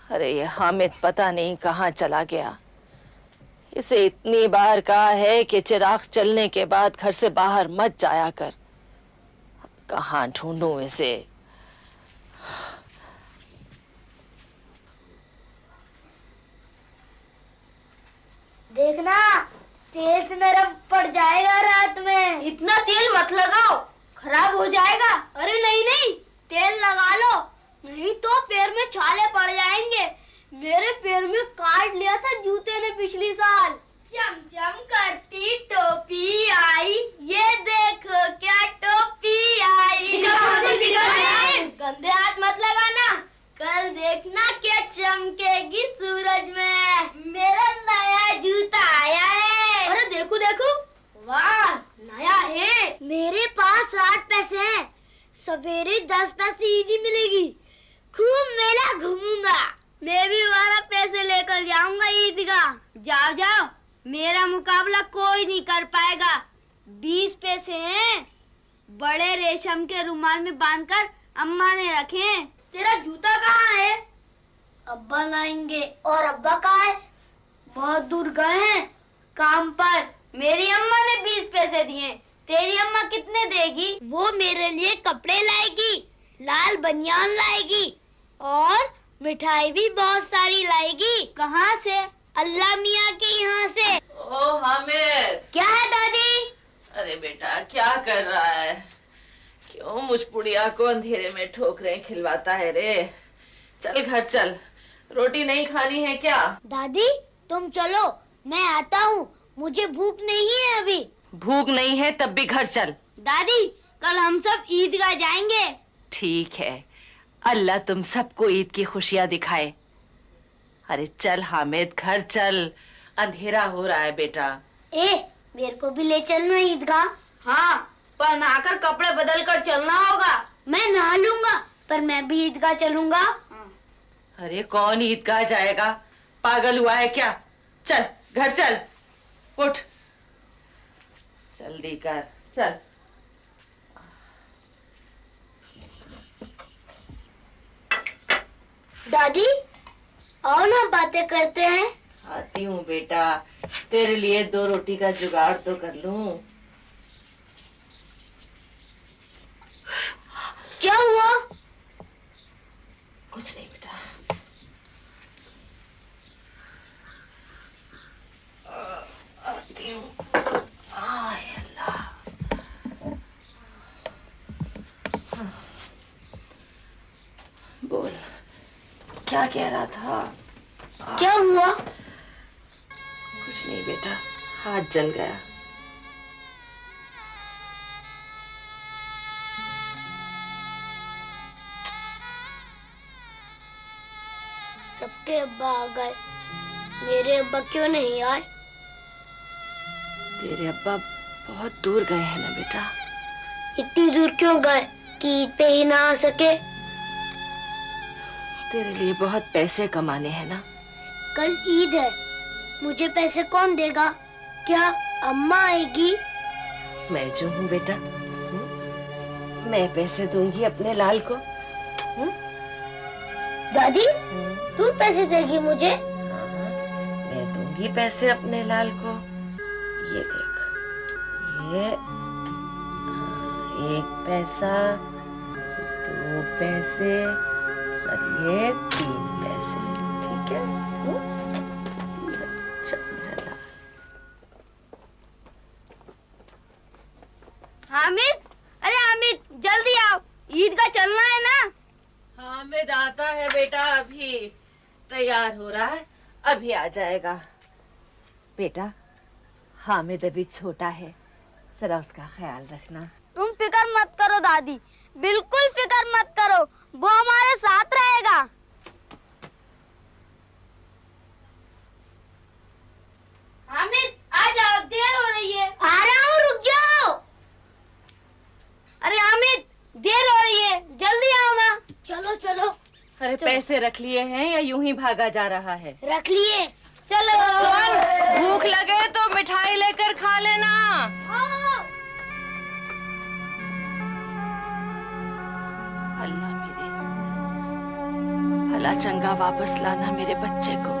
अरे ये हामिद पता नहीं कहाँ चला गया। इसे इतनी बार कहा है कि चिराग चलने के बाद घर से बाहर मत जाया कर। अब कहाँ ढूंढूं इसे। देखना तेल से नरम पड़ जाएगा रात में। इतना तेल मत लगाओ, खराब हो जाएगा। अरे नहीं नहीं, तेल लगा लो, नहीं तो पैर में छाले पड़ जाएंगे। मेरे पैर में काट लिया था जूते ने पिछली साल। चमचम करती टोपी आई, ये देखो क्या टोपी आई। गंदे हाथ मत लगाना, कल देखना क्या चमकेगी सूरज में। मेरा नया जूता आया है। अरे देखो देखो, वाह नया है। मेरे पास 60 पैसे हैं, सवेरे 10 पैसे ईदी मिलेगी। खूब मेला घूमूंगा। मैं भी 12 पैसे लेकर जाऊंगा ईद का। जाओ जाओ, मेरा मुकाबला कोई नहीं कर पाएगा। 20 पैसे हैं, बड़े रेशम के रुमाल में बांधकर अम्मा ने रखे हैं। तेरा जूता कहाँ है? अब्बा लाएंगे। और अब्बा कहाँ है? बहुत दूर गए हैं काम पर। मेरी अम्मा ने 20 पैसे दिए, तेरी अम्मा कितने देगी? वो मेरे लिए कपड़े लाएगी, लाल बनियान लाएगी और मिठाई भी बहुत सारी लाएगी। कहाँ से? अल्लाह मियाँ के यहाँ से। ओ हामिद। क्या है दादी? अरे बेटा क्या कर रहा है? क्यों मुझ पुड़िया को अंधेरे में ठोकरें खिलवाता है रे? चल घर चल, रोटी नहीं खानी है क्या? दादी तुम चलो, मैं आता हूँ, मुझे भूख नहीं है अभी। भूख नहीं है तब भी घर चल। दादी कल हम सब ईदगाह जाएंगे। ठीक है, अल्लाह तुम सबको ईद की खुशियाँ दिखाए। अरे चल हामिद घर चल, अंधेरा हो रहा है बेटा। मेरे को भी ले चलना ईदगाह। हाँ, पर नहाकर कपड़े बदल कर चलना होगा। मैं नहा लूंगा, पर मैं भी ईदगाह चलूंगा। अरे कौन ईदगाह जाएगा? पागल हुआ है क्या? चल घर चल, उठ जल्दी कर चल। दादी आओ ना बातें करते हैं। आती हूँ बेटा, तेरे लिए 2 रोटी का जुगाड़ तो कर लूं। क्या हुआ? कुछ नहीं बेटा। आती हूँ। आय अल्लाह। बोल, क्या कह रहा था? क्या हुआ? कुछ नहीं बेटा, हाथ जल गया। सबके अब्बा आ गए, मेरे अब्बा क्यों नहीं आए? तेरे अब्बा बहुत दूर गए हैं ना बेटा। इतनी दूर क्यों गए कि ईद पे ही ना आ सके? तेरे लिए बहुत पैसे कमाने हैं ना। कल ईद है, मुझे पैसे कौन देगा? क्या अम्मा आएगी? मैं जो हूँ बेटा, मैं पैसे दूंगी अपने लाल को। दादी तू पैसे देगी मुझे? हाँ, मैं दूंगी पैसे अपने लाल को। ये देख, ये 1 पैसा, 2 पैसे और ये 3 पैसे, ठीक है? हामिद, अरे हामिद जल्दी आओ, ईद का चलना है ना। हामिद आता है बेटा, अभी तैयार हो रहा है, अभी आ जाएगा। बेटा हामिद अभी छोटा है, जरा उसका ख्याल रखना। तुम फिक्र मत करो दादी, बिल्कुल फिक्र मत करो, वो हमारे साथ रहेगा। हामिद आ जाओ, देर हो रही है। आ रहा हूँ, रुक जाओ। अरे हामिद देर हो रही है, जल्दी आओ ना। चलो चलो। अरे पैसे रख लिए हैं या यूं ही भागा जा रहा है? रख लिए, चलो। सुन, भूख लगे तो मिठाई लेकर खा लेना। अल्लाह मेरे, भला चंगा वापस लाना मेरे बच्चे को।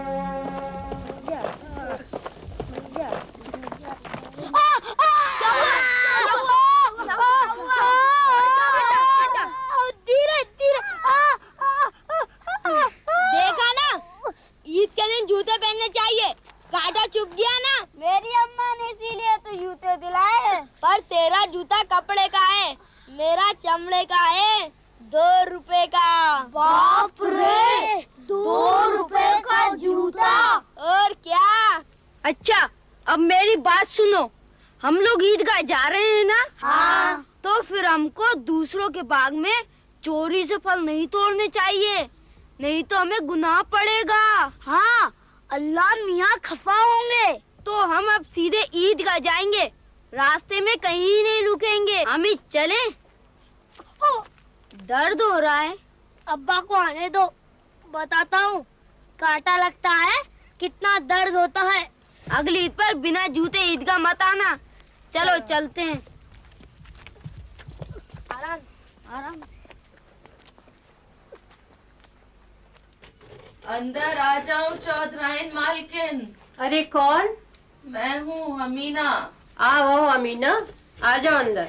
धीरे धीरे। देखा ना, ईद के दिन जूते पहनने चाहिए। कांटा चुभ गया ना। मेरी अम्मा ने इसीलिए तो जूते दिलाए हैं। पर तेरा जूता कपड़े का है, मेरा चमड़े का है। 2 रुपए का। बाप रे, 2 रुपए का जूता। और क्या? अच्छा, अब मेरी बात सुनो। हम लोग ईदगाह जा रहे हैं ना? हाँ। तो फिर हमको दूसरों के बाग में चोरी से फल नहीं तोड़ने चाहिए, नहीं तो हमें गुनाह पड़ेगा। हाँ, अल्लाह मियाँ खफा होंगे। तो हम अब सीधे ईदगाह जाएंगे, रास्ते में कहीं नहीं रुकेंगे। हम चले। दर्द हो रहा है। अब्बा को आने दो, बताता हूँ। कांटा लगता है, कितना दर्द होता है। अगली ईद पर बिना जूते ईदगाह मत आना। चलो चलते हैं। आराम आराम। अंदर आ जाओ चौधराइन मालकिन। अरे कौन? मैं हूँ अमीना। आओ अमीना, आ जाओ अंदर।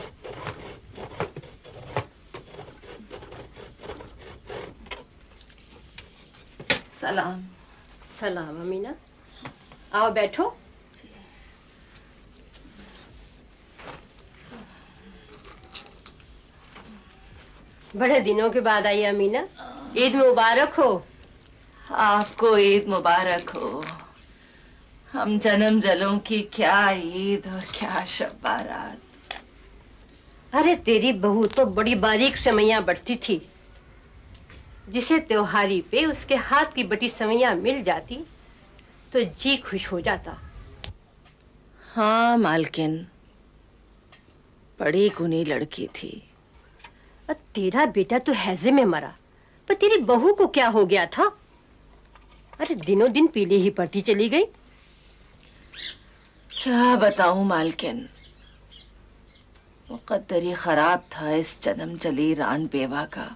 सलाम। सलाम अमीना, आओ बैठो। बड़े दिनों के बाद आई अमीना, ईद मुबारक हो। आपको ईद मुबारक हो। हम जन्म जलों की क्या ईद और क्या शब बारात। अरे तेरी बहू तो बड़ी बारीक सेवइयां बटती थी। जिसे त्योहारी पे उसके हाथ की बटी सेवइयां मिल जाती तो जी खुश हो जाता। हाँ मालकिन, बड़ी गुनी लड़की थी। तेरा बेटा तो हैजे में मरा, पर तेरी बहू को क्या हो गया था? अरे दिनों दिन पीली ही पड़ती चली गई। क्या बताऊं मालकिन, मुकद्दर ही खराब था इस जन्म जली रान बेवा का।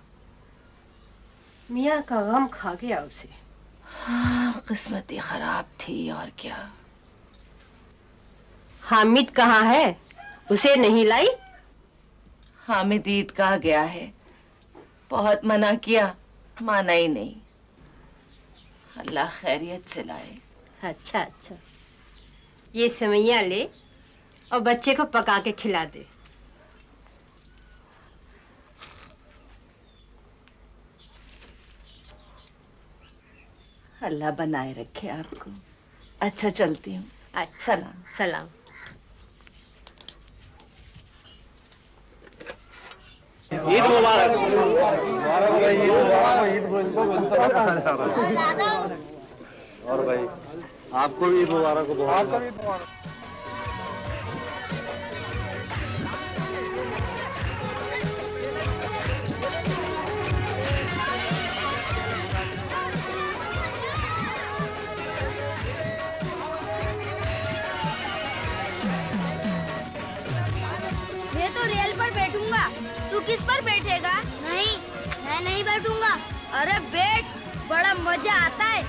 मियाँ का गम खा गया उसे। हाँ, किस्मत ही खराब थी और क्या। हामिद कहाँ है? उसे नहीं लाई? हामिद ईदगाह गया है। बहुत मना किया, माना ही नहीं। अल्लाह खैरियत से लाए। अच्छा अच्छा, ये सेवइयां ले और बच्चे को पका के खिला दे। अल्लाह बनाए रखे आपको। अच्छा चलती हूँ। अच्छा, सलाम। सलाम। ईद मुबारक। और भाई आपको भी ईद मुबारक हो। आपको भी ईद मुबारक। मैं तो रेल पर बैठूंगा, तू किस पर बैठेगा? नहीं, मैं नहीं बैठूंगा। अरे बैठ, बड़ा मजा आता है।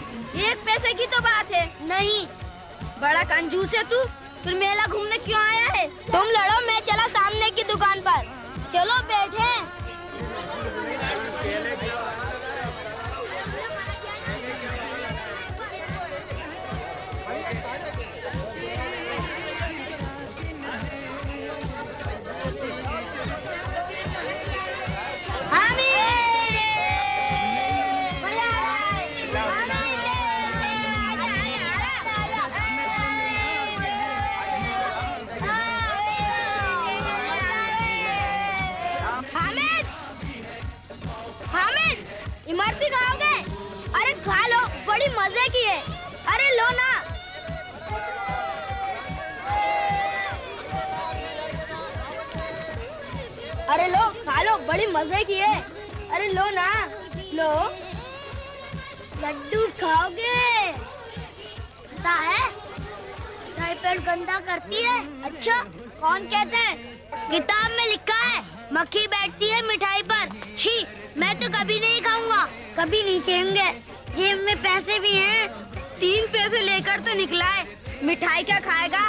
1 पैसे की तो बात है। नहीं, बड़ा कंजूस है तू। फिर मेला घूमने क्यों आया है? तुम लड़ो, मैं चला सामने की दुकान पर। चलो बैठे। इमरती खाओगे? अरे खा लो, बड़ी मजे की है। अरे लो ना। अरे लो, खा लो, बड़ी मजे की है। अरे लो ना, लो। लड्डू खाओगे? पता है, डायपर गंदा करती है। अच्छा, कौन कहते हैं? किताब में लिखा है मक्खी बैठती है मिठाई पर। छी, मैं तो कभी नहीं खाऊंगा। कभी नहीं खाएंगे। जेब में पैसे भी हैं। 3 पैसे लेकर तो निकला है। मिठाई क्या खाएगा?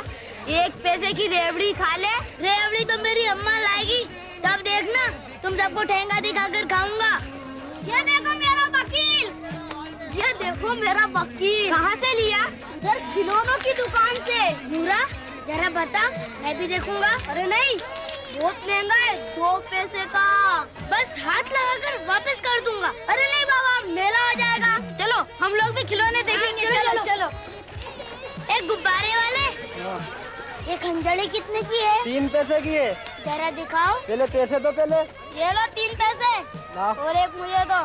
1 पैसे की रेवड़ी खा ले। रेवड़ी तो मेरी अम्मा लाएगी, तब देखना तुम सबको ठेंगा दिखाकर खाऊंगा। ये देखो मेरा वकील, ये देखो मेरा वकील। कहाँ से लिया? उधर खिलौनों की दुकान से। नूरा जरा बता, मैं भी देखूंगा। अरे नहीं, बहुत महंगा है, 2 पैसे का। बस हाथ लगाकर वापस कर दूंगा। अरे नहीं बाबा, मेला हो जाएगा। चलो हम लोग भी खिलौने देखेंगे। चलो चलो। एक गुब्बारे वाले, ये खंजड़ी कितने की है? 3 पैसे की है। जरा दिखाओ। पहले पैसे दो पहले। ये लो 3 पैसे। और एक मुझे दो।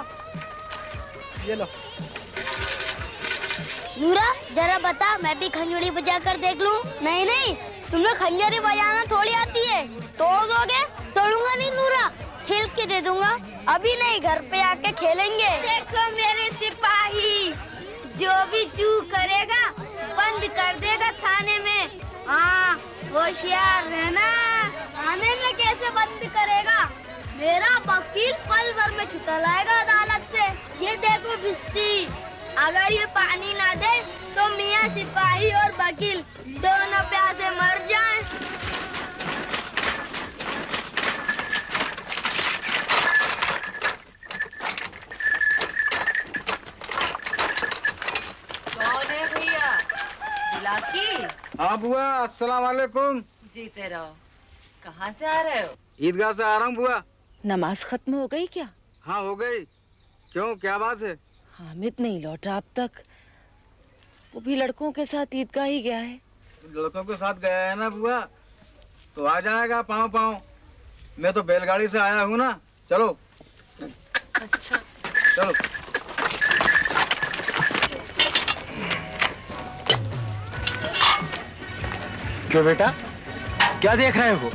ये लो। नूरा जरा बता, मैं भी खंजड़ी बजा कर देख लूं। नहीं नहीं, तुम्हें खंजरी बजाना थोड़ी आती है। तोड़ दोगे? तोड़ूंगा नहीं नूरा, खेल के दे दूंगा। अभी नहीं, घर पे आके खेलेंगे। देखो मेरे सिपाही, जो भी चूक करेगा बंद कर देगा थाने में। हाँ, होशियार रहना। थाने में कैसे बंद करेगा? मेरा वकील पल भर में छुटा लाएगा अदालत से। ये देखो भिश्ती, अगर ये पानी ना दे तो मियाँ सिपाही और वकील दोनों प्यासे मर जाएं। कौन है भैया? इलाकी? हाँ बुआ, अस्सलाम वालेकुम। जीते रहो। कहाँ से आ रहे हो? ईदगाह से आ रहा हूँ बुआ। नमाज खत्म हो गई क्या? हाँ हो गई। क्यों, क्या बात है? हामिद नहीं लौटा अब तक। वो भी लड़कों के साथ ईदगाह ही गया है। लड़कों के साथ गया है ना बुआ, तो आ जाएगा पाँव पाँव। मैं तो बैलगाड़ी से आया हूँ ना। चलो। अच्छा चलो। क्यों बेटा, क्या देख रहे हो?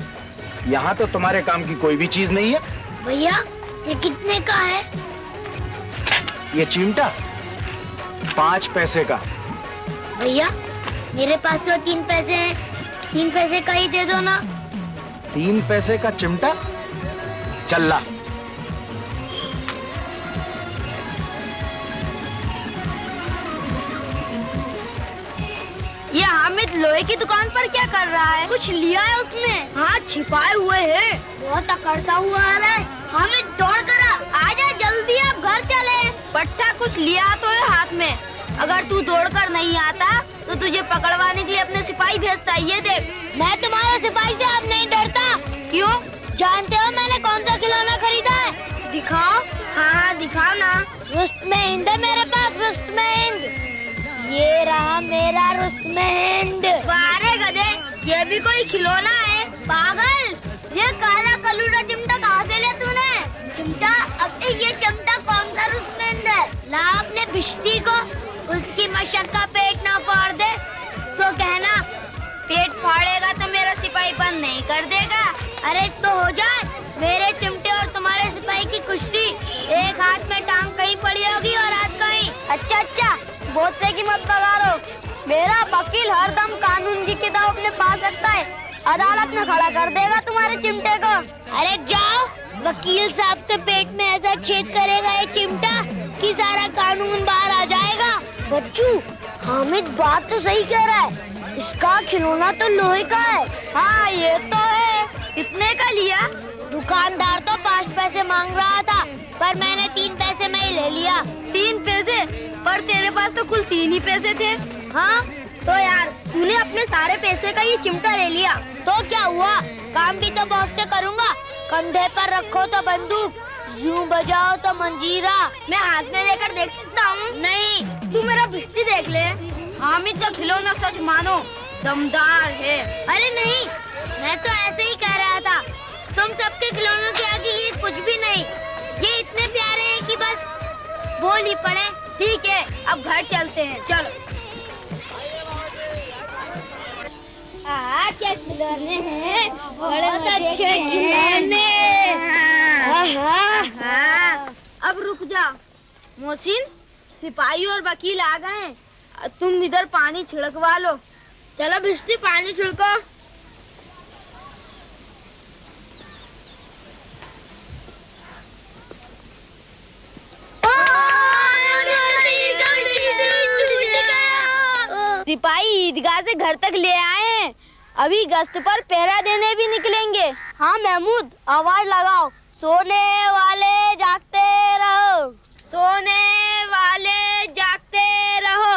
यहाँ तो तुम्हारे काम की कोई भी चीज नहीं है। भैया ये कितने का है? ये चिमटा 5 पैसे का। भैया मेरे पास तो 3 पैसे हैं, 3 पैसे का ही दे दो ना। 3 पैसे का चिमटा? चल ला। ये हामिद लोहे की दुकान पर क्या कर रहा है? कुछ लिया है उसने? हाँ, छिपाए हुए है। बहुत अकड़ता हुआ आ रहा है। हामिद दौड़ कर आजा जल्दी, अब घर चले। पट्टा कुछ लिया तो है हाथ में। अगर तू दौड़कर नहीं आता तो तुझे पकड़वाने के लिए अपने सिपाही भेजता है। ये देख, मैं तुम्हारे सिपाही से अब नहीं डरता। क्यों? जानते हो मैंने कौन सा खिलौना खरीदा है? दिखाओ। हाँ दिखाओ ना। रुस्तमे-हिंद है मेरे पास, रुस्तमे-हिंद। ये रहा मेरा रुस्तमे-हिंद। अरे गधे, ये भी कोई खिलौना है? पागल, ये काला कलूटा चिमटा कहाँ से लिया तूने? चिमटा? अबे ये चिमटा कौन सा रुस्तमे-हिंद है? ला अपने भिश्ती को, उसकी मशक का पेट ना फाड़ दे तो कहना पेट फाड़ेगा तो मेरा सिपाही बंद नहीं कर देगा। अरे तो हो जाए मेरे चिमटे और तुम्हारे सिपाही की कुश्ती। एक हाथ में टांग कहीं पड़ी होगी और हाथ कहीं। अच्छा अच्छा, बोझे की मत बगाड़ो। मेरा वकील हरदम कानून की किताब अपने पास रखता है, अदालत में खड़ा कर देगा तुम्हारे चिमटे को। अरे जाओ, वकील साहब के पेट में ऐसा छेद करेगा ये चिमटा कि सारा कानून बाहर आ जाएगा। बच्चू, हामिद बात तो सही कह रहा है, इसका खिलौना तो लोहे का है। हाँ ये तो है। कितने का लिया? दुकानदार तो 5 पैसे मांग रहा था, पर मैंने 3 पैसे में ही ले लिया। 3 पैसे? पर तेरे पास तो कुल 3 ही पैसे थे। हाँ तो यार, तूने अपने सारे पैसे का ये चिमटा ले लिया तो क्या हुआ? काम भी तो बहुत से करूँगा। कंधे पर रखो तो बंदूक, यूं बजाओ तो मंजीरा। मैं हाथ में लेकर देख सकता हूँ? नहीं, तू मेरा भिश्ती देख ले। हामिद का खिलौना सच मानो दमदार है। अरे नहीं, मैं तो ऐसे ही कह रहा था। तुम सबके खिलौनों के आगे ये कुछ भी नहीं। ये इतने प्यारे हैं कि बस बोल ही पड़े। ठीक है, अब घर चलते हैं, चलो। क्या खिलौने हैं, बहुत अच्छे खिलौने। अब रुक जा मोहसिन, सिपाही और वकील आ गए हैं। तुम इधर पानी छिड़कवा लो। चलो भिश्ती, पानी छिड़को। सिपाही ईदगाह से घर तक ले आए हैं। अभी गश्त पर पहरा देने भी निकलेंगे। हाँ महमूद, आवाज लगाओ। सोने वाले जागते रहो, सोने वाले जागते रहो।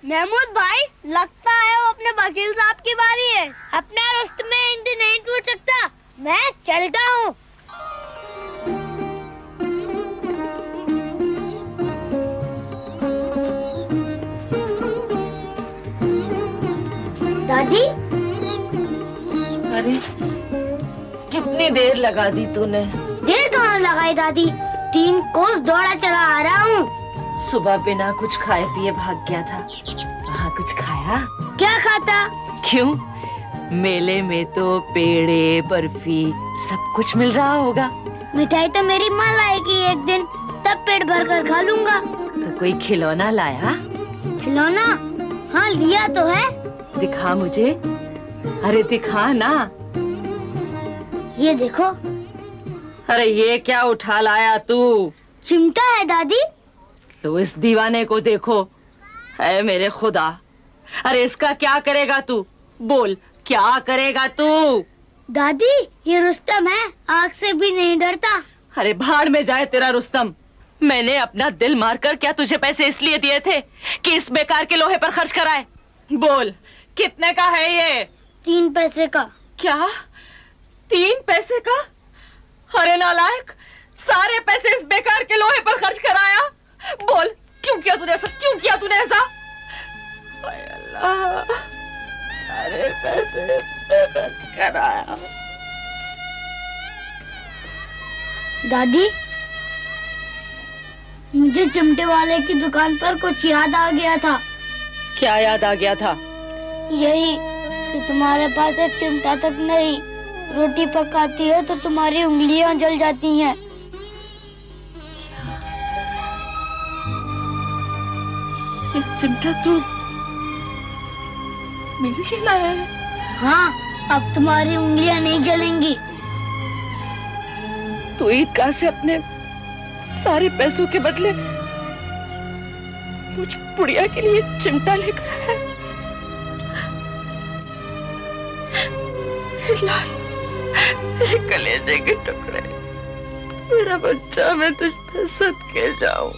महमूद भाई, लगता है वो अपने वकील साहब की बारी है। अपना रुस्त में हिंदी नहीं टूट सकता, मैं चलता हूँ। दादी, अरे कितनी देर लगा दी तूने? देर कहाँ लगाई दादी, 3 कोस दौड़ा चला आ रहा हूँ। सुबह बिना कुछ खाए पिए भाग गया था, वहाँ कुछ खाया? क्या खाता? क्यों, मेले में तो पेड़े बर्फी सब कुछ मिल रहा होगा। मिठाई तो मेरी माँ लाएगी एक दिन, तब पेट भर कर खा लूंगा। तो कोई खिलौना लाया? खिलौना? हाँ लिया तो है। दिखा मुझे। अरे दिखा ना। ये देखो। अरे ये क्या उठा लाया तू? चिमटा है दादी। तो इस दीवाने को देखो। है मेरे खुदा, अरे इसका क्या करेगा तू? बोल, क्या करेगा तू? दादी, ये रुस्तम है, आग से भी नहीं डरता। अरे भाड़ में जाए तेरा रुस्तम। मैंने अपना दिल मारकर क्या तुझे पैसे इसलिए दिए थे कि इस बेकार के लोहे पर खर्च कराए? बोल, कितने का है ये? 3 पैसे का। क्या 3 पैसे का? अरे नालायक, सारे पैसे इस बेकार के लोहे पर खर्च कराया। बोल, क्यों किया तूने ऐसा? क्यों किया तूने ऐसा? हाय अल्लाह, सारे पैसे इस पे खर्च कराया। दादी, मुझे चिमटे वाले की दुकान पर कुछ याद आ गया था। क्या याद आ गया था? यही कि तुम्हारे पास एक चिमटा तक नहीं, रोटी पकाती हो तो तुम्हारी उंगलियां जल जाती हैं। ये चिमटा तू मेरे लिए लाया है? हाँ, अब तुम्हारी उंगलियां नहीं जलेंगी। तू ईदगाह से अपने सारे पैसों के बदले मुझ बुढ़िया के लिए चिमटा लेकर आया। लाल, मेरे कलेजे के टुकड़े, मेरा बच्चा, मैं तुझ पे सदके जाऊं।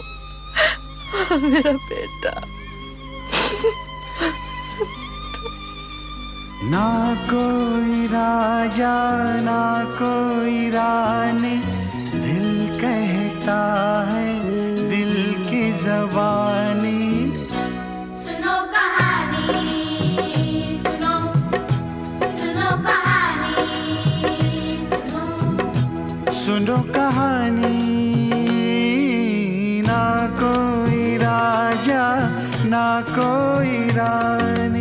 मेरा बेटा। ना कोई राजा ना कोई रानी, दिल कहता है दिल की ज़बानी। सुनो कहानी, सुनो, सुनो कहानी, सुनो, सुनो कहानी। ना कोई राजा ना कोई रानी,